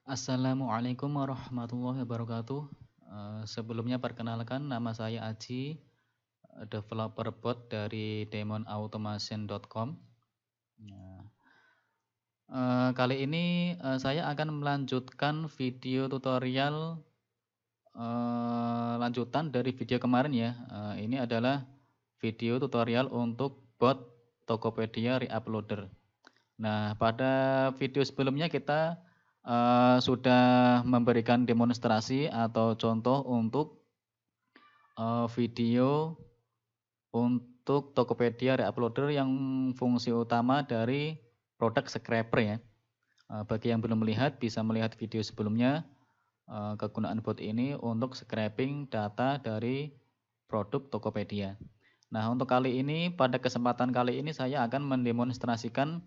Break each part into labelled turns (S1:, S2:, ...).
S1: Assalamualaikum warahmatullahi wabarakatuh. Sebelumnya perkenalkan nama saya Aji, developer bot dari demonautomation.com. Nah, kali ini saya akan melanjutkan video tutorial lanjutan dari video kemarin ya. Ini adalah video tutorial untuk bot Tokopedia Reuploader. Nah, pada video sebelumnya kita sudah memberikan demonstrasi atau contoh untuk video untuk Tokopedia Reuploader yang fungsi utama dari produk scraper ya. Bagi yang belum melihat bisa melihat video sebelumnya, kegunaan bot ini untuk scraping data dari produk Tokopedia. Nah, untuk kali ini, pada kesempatan kali ini saya akan mendemonstrasikan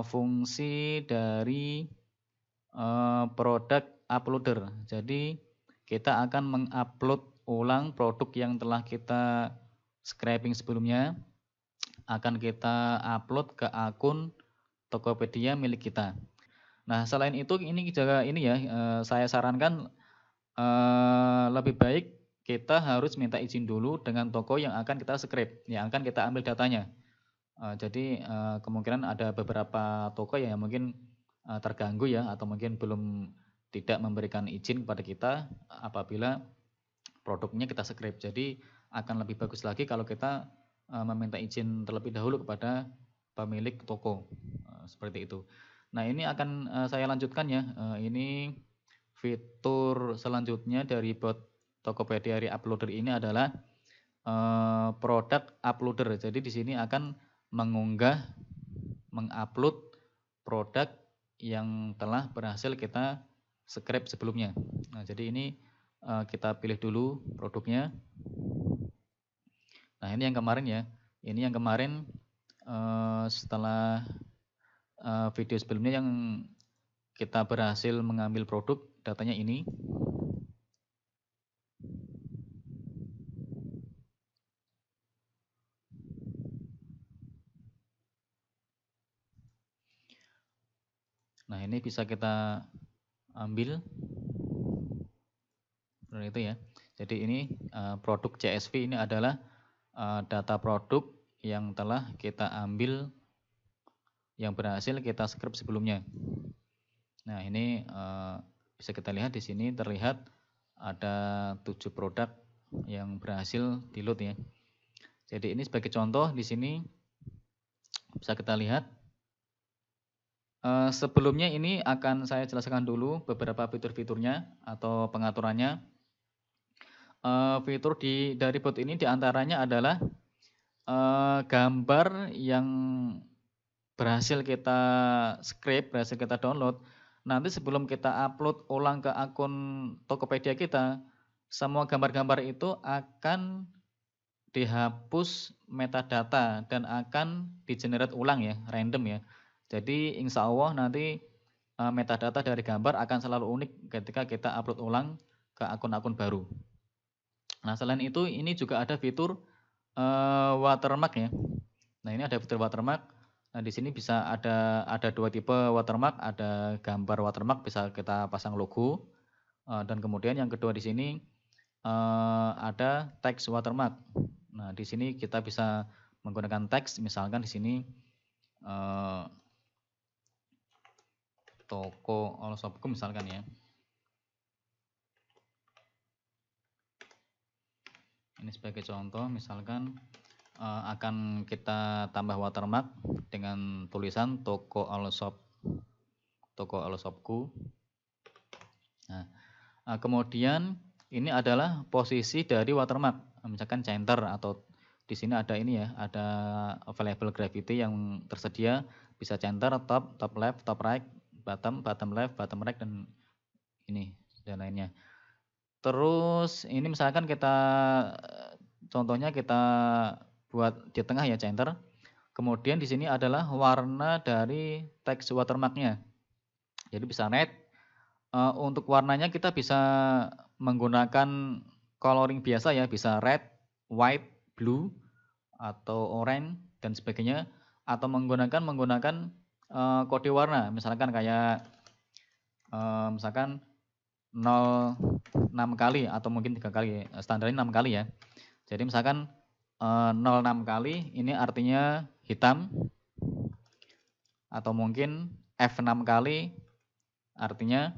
S1: fungsi dari produk uploader. Jadi kita akan mengupload ulang produk yang telah kita scraping sebelumnya, akan kita upload ke akun Tokopedia milik kita. Nah, selain itu ini juga ini ya, saya sarankan lebih baik kita harus minta izin dulu dengan toko yang akan kita scrape, yang akan kita ambil datanya. Jadi kemungkinan ada beberapa toko yang mungkin terganggu ya, atau mungkin belum tidak memberikan izin kepada kita apabila produknya kita scrape. Jadi akan lebih bagus lagi kalau kita meminta izin terlebih dahulu kepada pemilik toko, seperti itu. Nah, ini akan saya lanjutkan ya. Ini fitur selanjutnya dari bot Tokopedia Reuploader ini adalah produk uploader. Jadi di sini akan mengunggah, mengupload produk yang telah berhasil kita scrape sebelumnya. Nah, jadi ini kita pilih dulu produknya. Nah, ini yang kemarin ya. Ini yang kemarin setelah video sebelumnya yang kita berhasil mengambil produk, datanya ini. Nah, ini bisa kita ambil seperti itu ya. Jadi ini produk CSV ini adalah data produk yang telah kita ambil, yang berhasil kita scrape sebelumnya. Nah, ini bisa kita lihat di sini terlihat ada 7 produk yang berhasil di-load ya. Jadi ini sebagai contoh di sini bisa kita lihat. Sebelumnya ini akan saya jelaskan dulu beberapa fitur-fiturnya atau pengaturannya. Fitur dari bot ini diantaranya adalah gambar yang berhasil kita scrape, berhasil kita download. Nanti sebelum kita upload ulang ke akun Tokopedia kita, semua gambar-gambar itu akan dihapus metadata dan akan di-generate ulang ya, random ya. Jadi insya Allah nanti metadata dari gambar akan selalu unik ketika kita upload ulang ke akun-akun baru. Nah, selain itu ini juga ada fitur watermark ya. Nah, ini ada fitur watermark. Nah, di sini bisa ada 2 tipe watermark, ada gambar watermark bisa kita pasang logo, dan kemudian yang kedua di sini ada teks watermark. Nah, di sini kita bisa menggunakan teks, misalkan di sini toko all shopku misalkan ya. Ini sebagai contoh, misalkan akan kita tambah watermark dengan tulisan toko all shopku. Nah, kemudian ini adalah posisi dari watermark, misalkan center atau di sini ada ini ya, ada available gravity yang tersedia, bisa center, top left, top right, bottom left, bottom right, dan ini dan lainnya. Terus ini misalkan kita contohnya kita buat di tengah ya center. Kemudian di sini adalah warna dari teks watermarknya. Jadi bisa red. Untuk warnanya kita bisa menggunakan coloring biasa ya, bisa red, white, blue, atau orange dan sebagainya, atau menggunakan kode warna, misalkan kayak misalkan 0,6 kali atau mungkin 3 kali, standarnya 6 kali ya. Jadi misalkan 0,6 kali ini artinya hitam, atau mungkin F6 kali artinya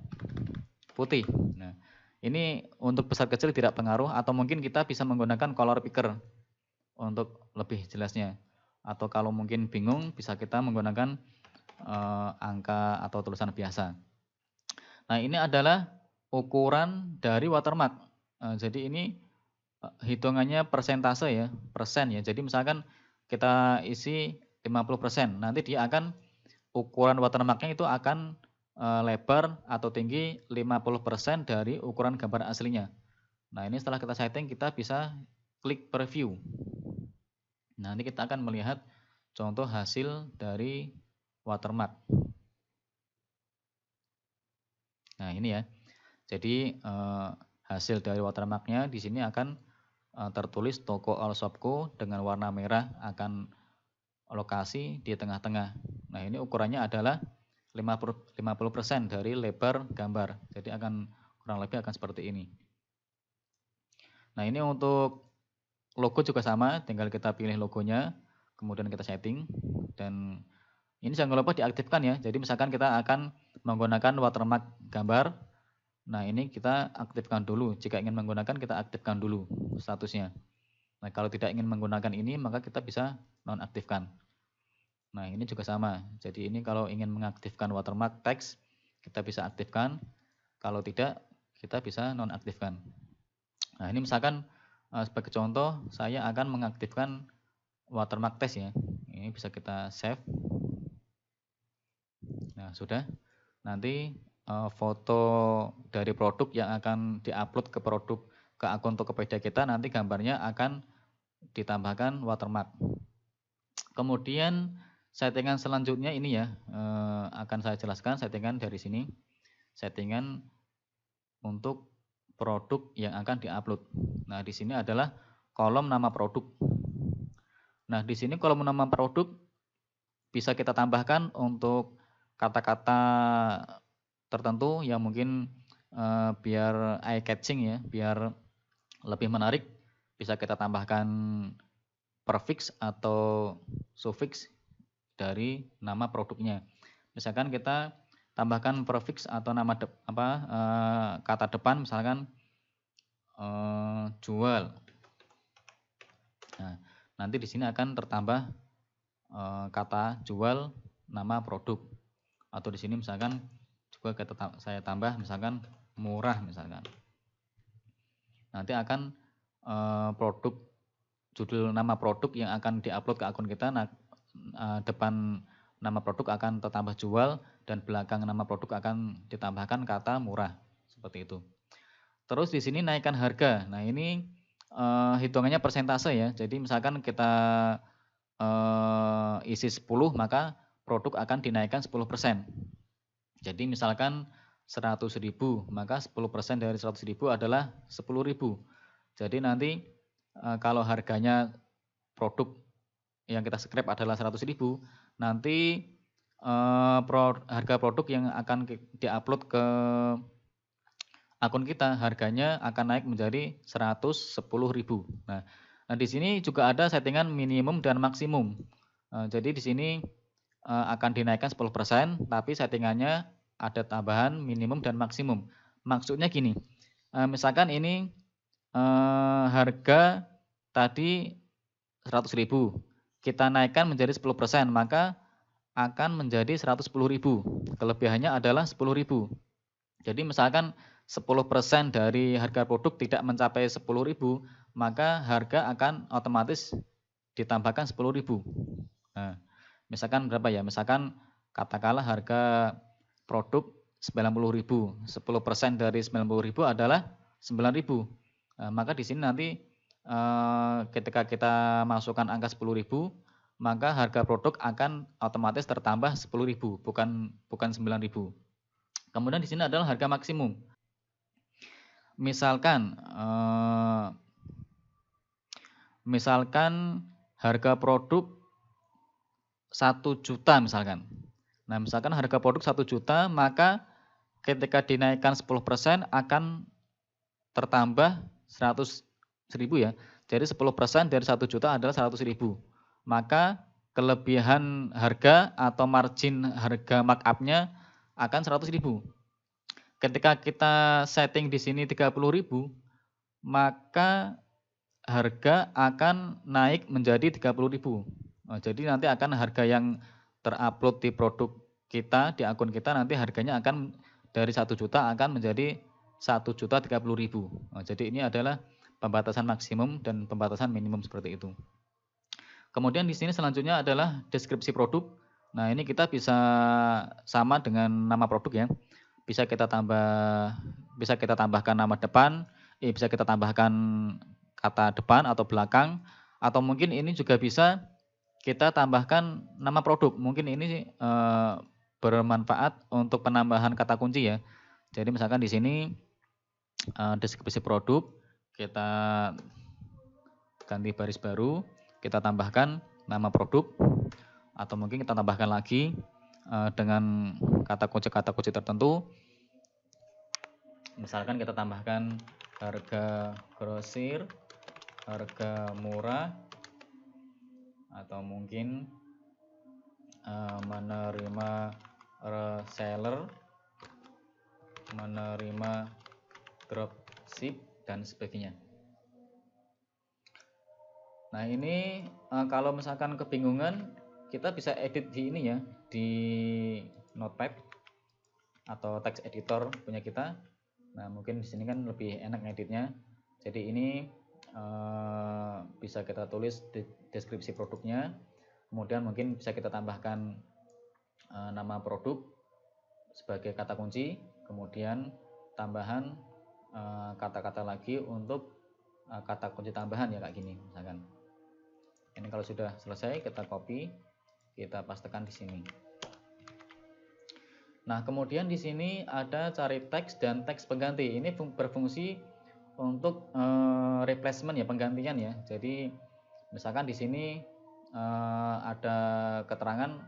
S1: putih. Nah, ini untuk besar kecil tidak pengaruh, atau mungkin kita bisa menggunakan color picker untuk lebih jelasnya. Atau kalau mungkin bingung bisa kita menggunakan angka atau tulisan biasa. Nah, ini adalah ukuran dari watermark. Jadi ini hitungannya persentase ya, persen ya. Jadi misalkan kita isi 50%, nanti dia akan ukuran watermarknya itu akan lebar atau tinggi 50% dari ukuran gambar aslinya. Nah, ini setelah kita setting kita bisa klik preview. Nah, nanti kita akan melihat contoh hasil dari watermark. Nah, ini ya. Jadi hasil dari watermarknya di sini akan tertulis toko All Shopko dengan warna merah, akan lokasi di tengah-tengah. Nah, ini ukurannya adalah 50% dari lebar gambar. Jadi akan kurang lebih akan seperti ini. Nah, ini untuk logo juga sama, tinggal kita pilih logonya, kemudian kita setting, dan ini jangan lupa diaktifkan ya. Jadi misalkan kita akan menggunakan watermark gambar, nah ini kita aktifkan dulu. Jika ingin menggunakan kita aktifkan dulu statusnya. Nah, kalau tidak ingin menggunakan ini maka kita bisa nonaktifkan. Nah, ini juga sama. Jadi ini kalau ingin mengaktifkan watermark teks kita bisa aktifkan. Kalau tidak kita bisa nonaktifkan. Nah, ini misalkan sebagai contoh saya akan mengaktifkan watermark teks ya. Ini bisa kita save. Nah, sudah. Nanti foto dari produk yang akan diupload ke akun Tokopedia kita, nanti gambarnya akan ditambahkan watermark. Kemudian settingan selanjutnya ini ya, akan saya jelaskan settingan dari sini. Settingan untuk produk yang akan diupload. Nah, di sini adalah kolom nama produk. Nah, di sini kolom nama produk bisa kita tambahkan untuk kata-kata tertentu yang mungkin biar eye catching ya, biar lebih menarik. Bisa kita tambahkan prefix atau suffix dari nama produknya. Misalkan kita tambahkan prefix atau nama kata depan, misalkan jual. Nah, nanti di sini akan tertambah kata jual nama produk. Atau di sini misalkan juga saya tambah misalkan murah misalkan. Nanti akan produk, judul nama produk yang akan diupload ke akun kita, depan nama produk akan tertambah jual dan belakang nama produk akan ditambahkan kata murah, seperti itu. Terus di sini naikkan harga. Nah, ini hitungannya persentase ya. Jadi misalkan kita isi 10 maka produk akan dinaikkan 10%. Jadi misalkan 100.000 maka 10% dari 100.000 adalah 10.000. Jadi nanti kalau harganya produk yang kita scrap adalah 100.000, nanti harga produk yang akan diupload ke akun kita harganya akan naik menjadi 110.000. Nah, di sini juga ada settingan minimum dan maksimum. Jadi di sini akan dinaikkan 10%, tapi settingannya ada tambahan minimum dan maksimum. Maksudnya gini, misalkan ini harga tadi 100.000, kita naikkan menjadi 10%, maka akan menjadi 110.000. Kelebihannya adalah 10.000. Jadi misalkan 10% dari harga produk tidak mencapai 10.000, maka harga akan otomatis ditambahkan 10.000. Nah, misalkan berapa ya? Misalkan katakanlah harga produk 90.000, 10% dari 90.000 adalah 9.000. Maka di sini nanti ketika kita masukkan angka 10.000, maka harga produk akan otomatis tertambah 10.000, bukan 9.000. Kemudian di sini adalah harga maksimum. Misalkan harga produk 1 juta misalkan. Nah, misalkan harga produk 1 juta, maka ketika dinaikkan 10% akan tertambah 100.000 ya. Jadi 10% dari 1 juta adalah 100.000. Maka kelebihan harga atau margin harga markup-nya akan 100.000. Ketika kita setting di sini 30.000, maka harga akan naik menjadi 30.000. Jadi nanti akan harga yang terupload di produk kita, di akun kita, nanti harganya akan dari 1 juta akan menjadi 1.030.000. Jadi ini adalah pembatasan maksimum dan pembatasan minimum seperti itu. Kemudian di sini selanjutnya adalah deskripsi produk. Nah, ini kita bisa sama dengan nama produk ya. Bisa kita tambahkan nama depan, bisa kita tambahkan kata depan atau belakang, atau mungkin ini juga bisa kita tambahkan nama produk. Mungkin ini bermanfaat untuk penambahan kata kunci ya. Jadi misalkan di sini deskripsi produk, kita ganti baris baru, kita tambahkan nama produk, atau mungkin kita tambahkan lagi dengan kata kunci tertentu. Misalkan kita tambahkan harga grosir, harga murah, atau mungkin menerima reseller, menerima dropship, dan sebagainya. Nah ini kalau misalkan kebingungan, kita bisa edit di ini ya, di Notepad atau text editor punya kita. Nah mungkin di sini kan lebih enak ngeditnya. Jadi ini bisa kita tulis deskripsi produknya, kemudian mungkin bisa kita tambahkan nama produk sebagai kata kunci, kemudian tambahan kata-kata lagi untuk kata kunci tambahan ya kayak gini misalkan. Ini kalau sudah selesai kita copy, kita pastekan di sini. Nah, kemudian di sini ada cari teks dan teks pengganti. Ini berfungsi untuk replacement ya, penggantian ya. Jadi misalkan di sini ada keterangan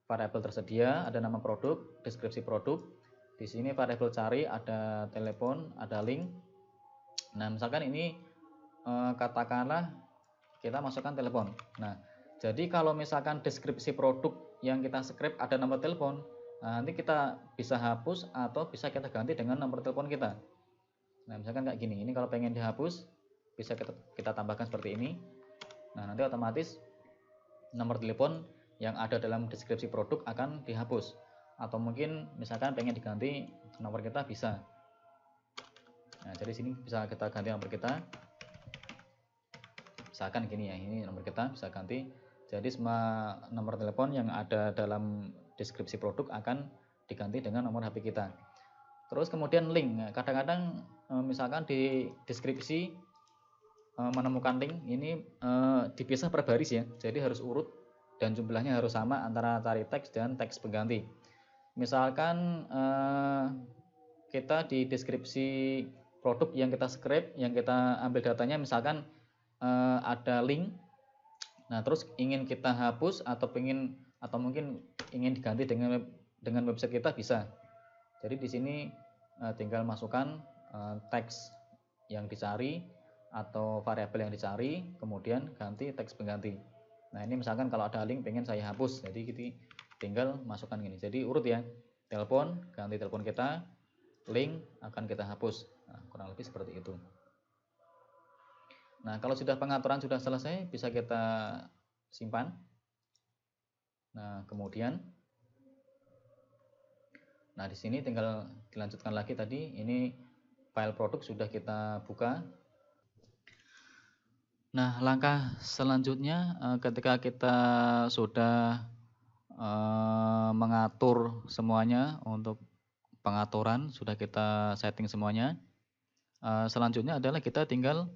S1: variabel tersedia, ada nama produk, deskripsi produk. Di sini variabel cari ada telepon, ada link. Nah, misalkan ini katakanlah kita masukkan telepon. Nah, jadi kalau misalkan deskripsi produk yang kita script ada nomor telepon, nah nanti kita bisa hapus atau bisa kita ganti dengan nomor telepon kita. Nah, misalkan kayak gini. Ini kalau pengen dihapus, bisa kita tambahkan seperti ini. Nah, nanti otomatis nomor telepon yang ada dalam deskripsi produk akan dihapus. Atau mungkin misalkan pengen diganti nomor kita bisa. Nah, jadi sini bisa kita ganti nomor kita. Misalkan gini ya, ini nomor kita bisa ganti. Jadi semua nomor telepon yang ada dalam deskripsi produk akan diganti dengan nomor HP kita. Terus kemudian link. Kadang-kadang misalkan di deskripsi menemukan link ini dipisah per baris ya. Jadi harus urut dan jumlahnya harus sama antara cari teks dan teks pengganti. Misalkan kita di deskripsi produk yang kita script, yang kita ambil datanya misalkan ada link. Nah, terus ingin kita hapus atau mungkin ingin diganti dengan website kita bisa. Jadi di sini tinggal masukkan teks yang dicari atau variabel yang dicari, kemudian ganti teks pengganti. Nah, ini misalkan kalau ada link pengen saya hapus, jadi kita tinggal masukkan gini. Jadi urut ya. Telepon, ganti telepon kita, link akan kita hapus. Nah, kurang lebih seperti itu. Nah, kalau sudah pengaturan sudah selesai, bisa kita simpan. Nah, kemudian di sini tinggal dilanjutkan lagi tadi. Ini file produk sudah kita buka. Nah, langkah selanjutnya ketika kita sudah mengatur semuanya, untuk pengaturan sudah kita setting semuanya. Selanjutnya adalah kita tinggal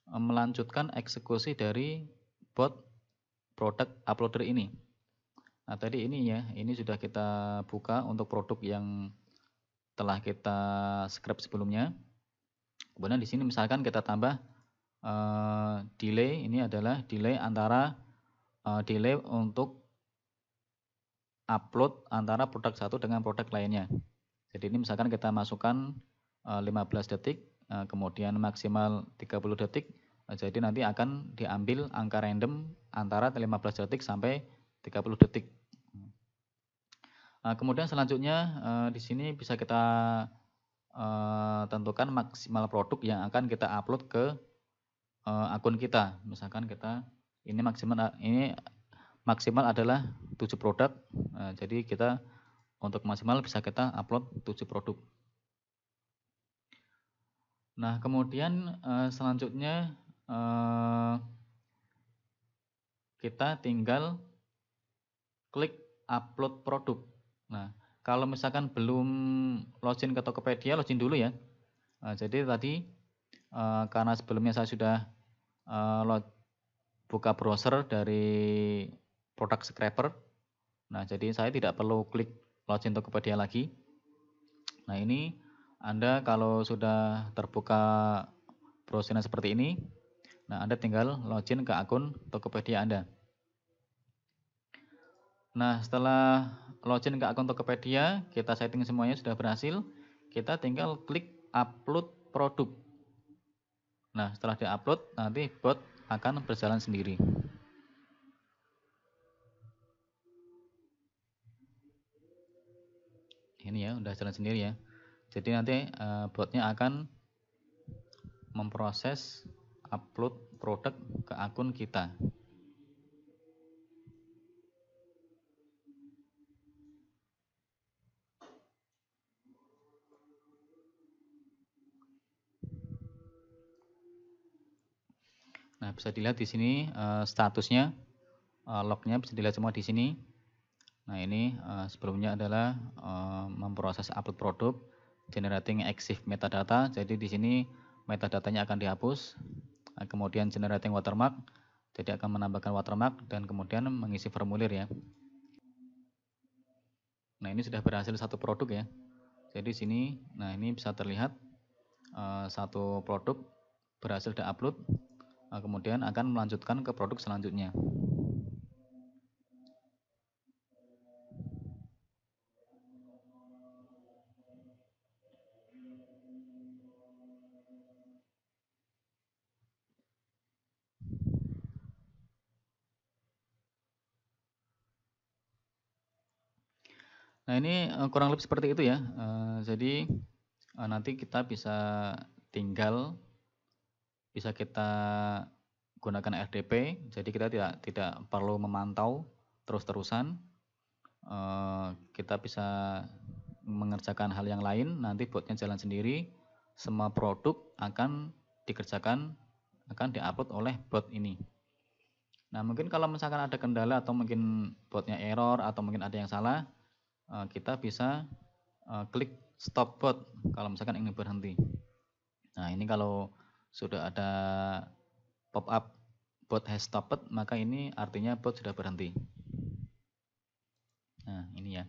S1: melanjutkan eksekusi dari bot product uploader ini. Nah, tadi ini ya, ini sudah kita buka untuk produk yang telah kita script sebelumnya. Kemudian di sini misalkan kita tambah delay. Ini adalah delay antara delay untuk upload antara produk satu dengan produk lainnya. Jadi ini misalkan kita masukkan 15 detik, kemudian maksimal 30 detik, jadi nanti akan diambil angka random antara 15 detik sampai 30 detik. Kemudian selanjutnya di sini bisa kita tentukan maksimal produk yang akan kita upload ke akun kita. Misalkan kita ini maksimal adalah 7 produk. Jadi kita untuk maksimal bisa kita upload 7 produk. Nah, kemudian selanjutnya kita tinggal klik upload produk. Nah, kalau misalkan belum login ke Tokopedia, login dulu ya. Jadi tadi karena sebelumnya saya sudah buka browser dari produk scraper. Nah, jadi saya tidak perlu klik login Tokopedia lagi. Nah, ini Anda kalau sudah terbuka browsernya seperti ini, nah Anda tinggal login ke akun Tokopedia Anda. Nah, setelah login ke akun Tokopedia, kita setting semuanya sudah berhasil, kita tinggal klik upload produk. Nah, setelah di-upload, nanti bot akan berjalan sendiri. Ini ya, udah jalan sendiri ya. Jadi nanti botnya akan memproses upload produk ke akun kita. Nah, bisa dilihat di sini statusnya, lognya bisa dilihat semua di sini. Nah, ini sebelumnya adalah memproses upload produk, generating exif metadata. Jadi di sini metadatanya akan dihapus. Kemudian generating watermark, jadi akan menambahkan watermark dan kemudian mengisi formulir ya. Nah, ini sudah berhasil satu produk ya. Jadi di sini, nah ini bisa terlihat satu produk berhasil di-upload, kemudian akan melanjutkan ke produk selanjutnya. Nah, ini kurang lebih seperti itu ya. Jadi nanti kita bisa tinggal bisa kita gunakan FTP, jadi kita tidak perlu memantau terus-terusan. Kita bisa mengerjakan hal yang lain, nanti botnya jalan sendiri, semua produk akan dikerjakan, akan diupload oleh bot ini. Nah, mungkin kalau misalkan ada kendala atau mungkin botnya error atau mungkin ada yang salah, kita bisa klik stop bot kalau misalkan ingin berhenti. Nah, ini kalau sudah ada pop up bot has stopped, maka ini artinya bot sudah berhenti. Nah, ini ya.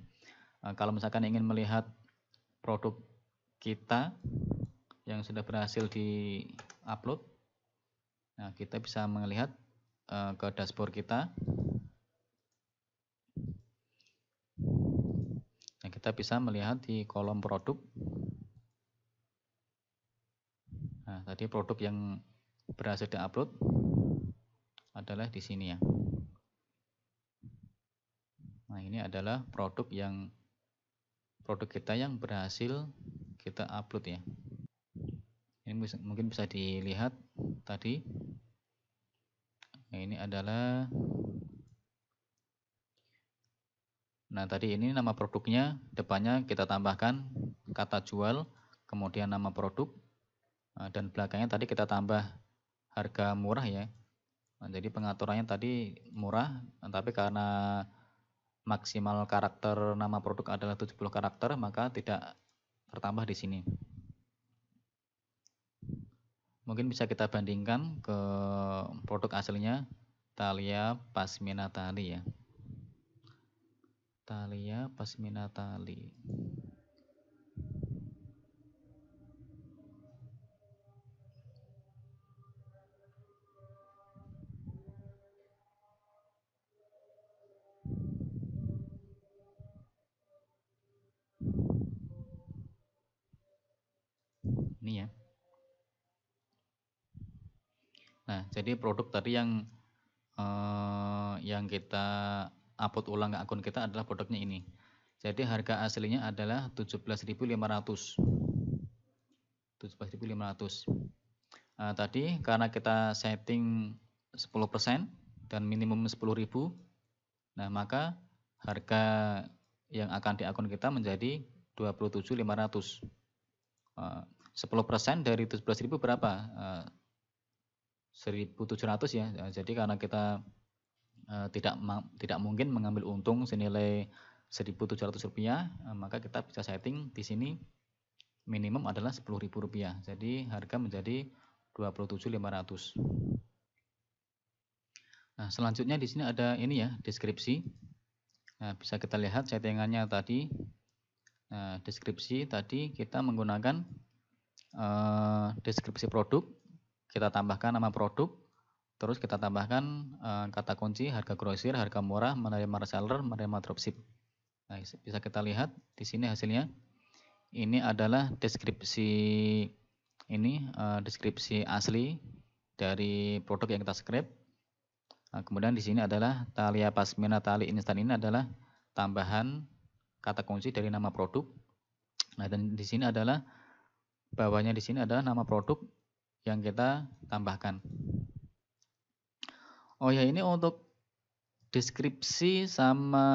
S1: Kalau misalkan ingin melihat produk kita yang sudah berhasil di-upload, nah kita bisa melihat ke dashboard kita. Nah, kita bisa melihat di kolom produk. Nah, tadi produk yang berhasil di-upload adalah di sini ya. Nah, ini adalah produk kita yang berhasil kita upload ya. Ini mungkin bisa dilihat tadi. Nah, ini adalah, nah tadi ini nama produknya, depannya kita tambahkan kata jual, kemudian nama produk, dan belakangnya tadi kita tambah harga murah ya. Nah, jadi pengaturannya tadi murah, tapi karena maksimal karakter nama produk adalah 70 karakter, maka tidak tertambah di sini. Mungkin bisa kita bandingkan ke produk aslinya, Thalia Pasmina Tali ya. Thalia Pasmina Tali. Ini ya. Nah, jadi produk tadi yang kita upload ulang ke akun kita adalah produknya ini. Jadi harga aslinya adalah 17.500. 17.500. Tadi karena kita setting 10% dan minimum 10.000, nah maka harga yang akan di akun kita menjadi 27.500. 10% dari 17.000 berapa? 1.700 ya. Jadi karena kita tidak mungkin mengambil untung senilai Rp1.700, maka kita bisa setting di sini minimum adalah Rp10.000. Jadi harga menjadi 27.500. Nah, selanjutnya di sini ada ini ya, deskripsi. Nah, bisa kita lihat settingannya tadi. Nah, deskripsi tadi kita menggunakan deskripsi produk, kita tambahkan nama produk, terus kita tambahkan kata kunci harga grosir, harga murah, menerima reseller, menerima dropship. Nah, bisa kita lihat di sini hasilnya. Ini adalah deskripsi deskripsi asli dari produk yang kita scrap. Nah, kemudian di sini adalah Thalia Pasmina tali instan, ini adalah tambahan kata kunci dari nama produk. Nah, dan di sini adalah bawahnya di sini adalah nama produk yang kita tambahkan. Oh ya, ini untuk deskripsi sama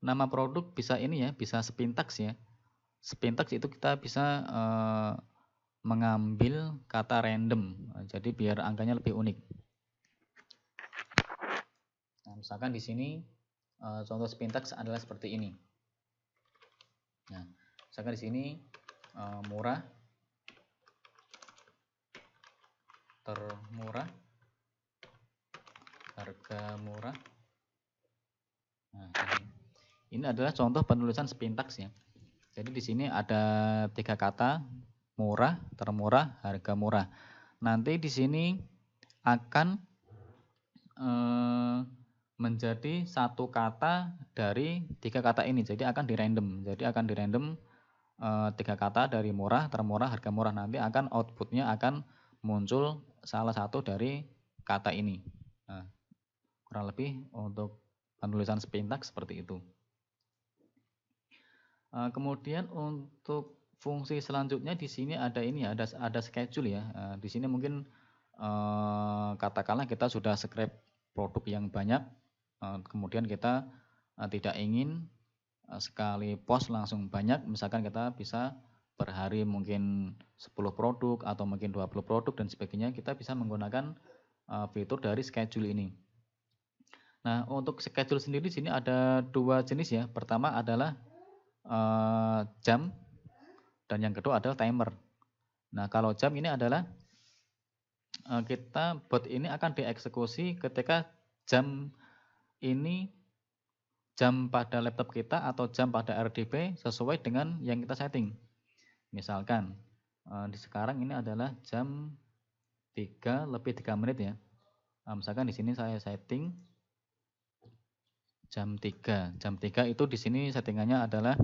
S1: nama produk bisa ini ya, bisa sepintaks ya. Sepintaks itu kita bisa mengambil kata random, jadi biar angkanya lebih unik. Nah, misalkan di sini contoh sepintaks adalah seperti ini. Nah, misalkan di sini murah, termurah, harga murah. Nah, ini adalah contoh penulisan sepintaks ya. Jadi di sini ada 3 kata, murah, termurah, harga murah. Nanti di sini akan menjadi satu kata dari 3 kata ini. Jadi akan di random. Jadi akan di random 3 kata dari murah, termurah, harga murah. Nanti akan outputnya akan muncul salah satu dari kata ini. Nah, kurang lebih untuk penulisan sepintaks seperti itu. Kemudian untuk fungsi selanjutnya di sini ada ini ya, ada schedule ya. Di sini mungkin katakanlah kita sudah scrap produk yang banyak, kemudian kita tidak ingin sekali post langsung banyak, misalkan kita bisa per hari mungkin 10 produk atau mungkin 20 produk dan sebagainya, kita bisa menggunakan fitur dari schedule ini. Nah, untuk schedule sendiri di sini ada 2 jenis ya. Pertama adalah jam, dan yang kedua adalah timer. Nah, kalau jam ini adalah bot ini akan dieksekusi ketika jam ini jam pada laptop kita atau jam pada RDP sesuai dengan yang kita setting. Misalkan di sekarang ini adalah jam 3 lebih 3 menit ya. Misalkan di sini saya setting jam 3. Jam 3 itu di sini settingannya adalah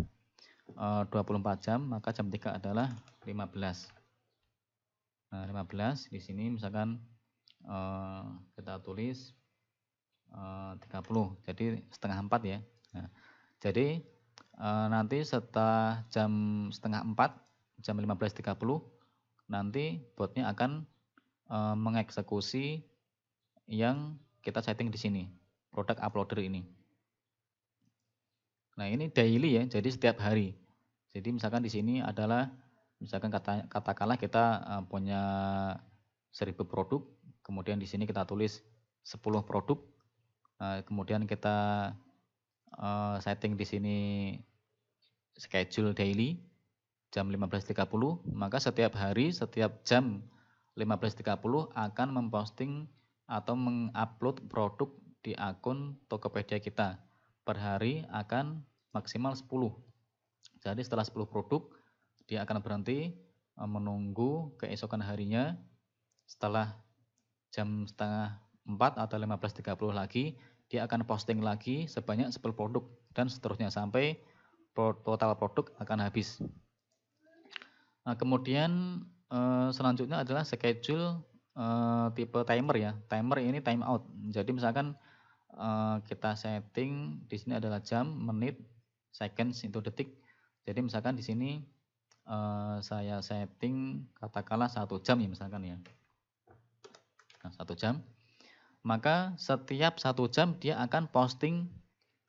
S1: 24 jam, maka jam 3 adalah 15. Nah, 15 di sini misalkan kita tulis 30, jadi setengah 4 ya. Nah, jadi nanti setelah jam setengah 4, jam 15.30, nanti botnya akan mengeksekusi yang kita setting di sini, produk uploader ini. Nah, ini daily ya, jadi setiap hari. Jadi misalkan di sini adalah, misalkan katakanlah kita punya 1000 produk, kemudian di sini kita tulis 10 produk, kemudian kita setting di sini schedule daily jam 15.30, maka setiap hari, setiap jam 15.30 akan memposting atau mengupload produk di akun Tokopedia kita. Per hari akan maksimal 10. Jadi setelah 10 produk, dia akan berhenti menunggu keesokan harinya. Setelah jam setengah 4 atau 15.30 lagi, dia akan posting lagi sebanyak 10 produk dan seterusnya sampai total produk akan habis. Nah, kemudian selanjutnya adalah schedule tipe timer ya. Timer ini time out. Jadi misalkan kita setting di sini adalah jam, menit, seconds itu detik. Jadi misalkan di sini saya setting katakanlah 1 jam ya misalkan ya. Nah, 1 jam. Maka setiap 1 jam dia akan posting,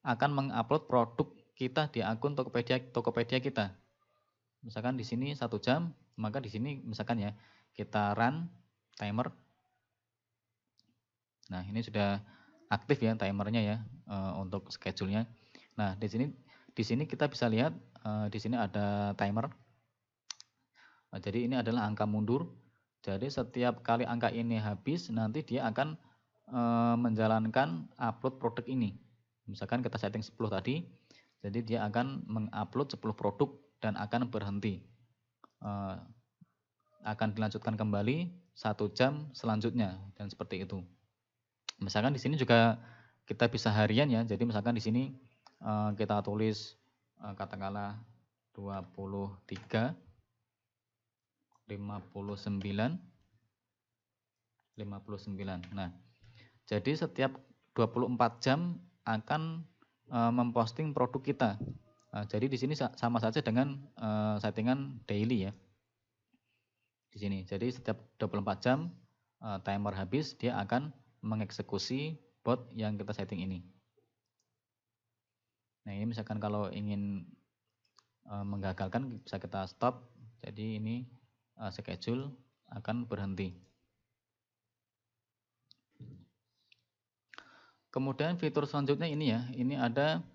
S1: akan mengupload produk kita di akun Tokopedia kita. Misalkan di sini 1 jam, maka di sini misalkan ya kita run timer. Nah, ini sudah aktif ya timernya ya untuk schedule-nya. Nah, di sini kita bisa lihat di sini ada timer. Jadi ini adalah angka mundur. Jadi setiap kali angka ini habis, nanti dia akan menjalankan upload produk ini. Misalkan kita setting 10 tadi, jadi dia akan mengupload 10 produk dan akan berhenti. Akan dilanjutkan kembali 1 jam selanjutnya dan seperti itu. Misalkan di sini juga kita bisa harian ya. Jadi misalkan di sini kita tulis katakanlah 23, 59, 59. Nah, jadi setiap 24 jam akan memposting produk kita. Jadi di sini sama saja dengan settingan daily ya. Di sini. Jadi setiap 24 jam timer habis, dia akan mengeksekusi bot yang kita setting ini. Nah, ini misalkan kalau ingin menggagalkan bisa kita stop. Jadi ini schedule akan berhenti. Kemudian fitur selanjutnya ini ya, ini ada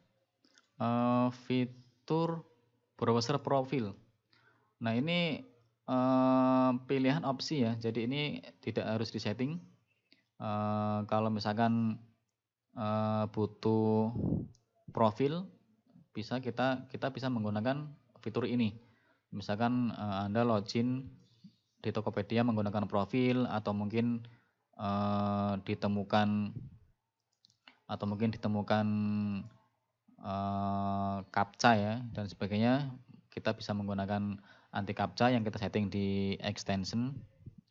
S1: fitur browser profil. Nah, ini pilihan opsi ya, jadi ini tidak harus disetting. Kalau misalkan butuh profil, kita bisa menggunakan fitur ini. Misalkan Anda login di Tokopedia menggunakan profil atau mungkin ditemukan captcha ya dan sebagainya, kita bisa menggunakan anti captcha yang kita setting di extension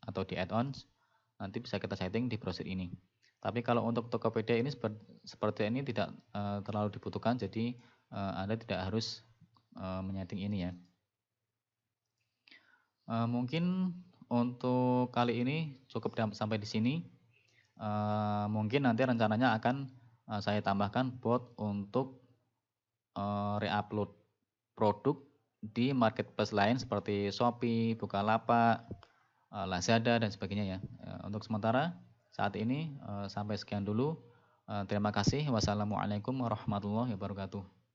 S1: atau di add-ons, nanti bisa kita setting di browser ini. Tapi kalau untuk Tokopedia ini seperti ini tidak terlalu dibutuhkan, jadi Anda tidak harus menyeting ini ya. Mungkin untuk kali ini cukup sampai di sini. Mungkin nanti rencananya akan saya tambahkan bot untuk reupload produk di marketplace lain seperti Shopee, Bukalapak, Lazada dan sebagainya ya. Untuk sementara saat ini sampai sekian dulu. Terima kasih. Wassalamualaikum warahmatullahi wabarakatuh.